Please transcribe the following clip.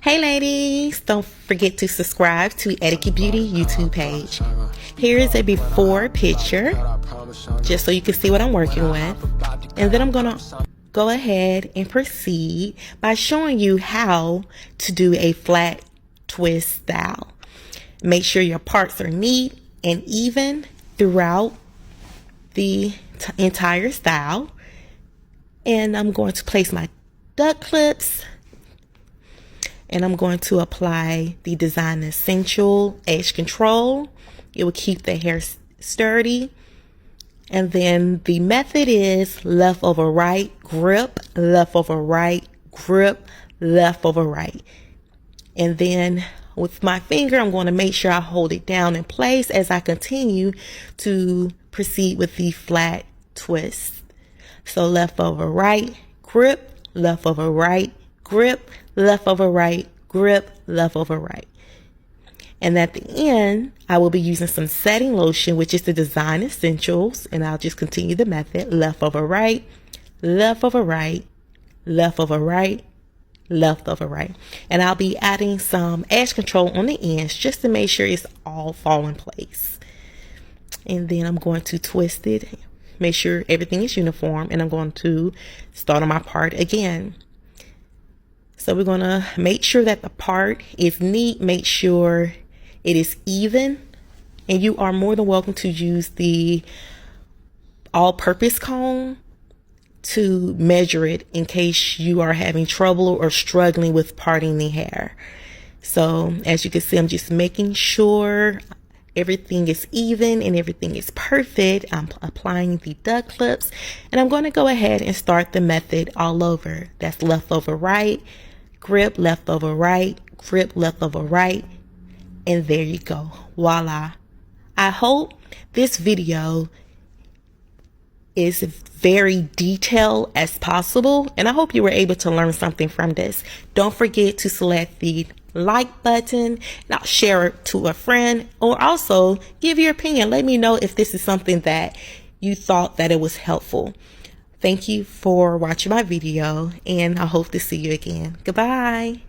Hey ladies, don't forget to subscribe to Etiquette Beauty YouTube page. Here is a before picture, just so you can see what I'm working with. And then I'm gonna go ahead and proceed by showing you how to do a flat twist style. Make sure your parts are neat and even throughout the entire style. And I'm going to place my duck clips, and I'm going to apply the Design Essential Edge Control. It will keep the hair sturdy. And then the method is left over right, grip, left over right, grip, left over right. And then with my finger, I'm going to make sure I hold it down in place as I continue to proceed with the flat twist. So left over right, grip, left over right, grip, left over right, grip, left over right. And at the end, I will be using some setting lotion, which is the Design Essentials, and I'll just continue the method. Left over right, left over right, left over right, left over right. And I'll be adding some edge control on the ends just to make sure it's all fall in place. And then I'm going to twist it, make sure everything is uniform, and I'm going to start on my part again. So we're going to make sure that the part is neat, make sure it is even, and you are more than welcome to use the all-purpose comb to measure it in case you are having trouble or struggling with parting the hair. So as you can see, I'm just making sure everything is even and everything is perfect. I'm applying the duck clips, and I'm going to go ahead and start the method all over. That's left over right, grip, left over right, grip, left over right, and there you go. Voila. I hope this video is very detailed as possible, and I hope you were able to learn something from this. Don't forget to select the like button, now share it to a friend, or also give your opinion. Let me know if this is something that you thought that it was helpful. Thank you for watching my video, and I hope to see you again. Goodbye.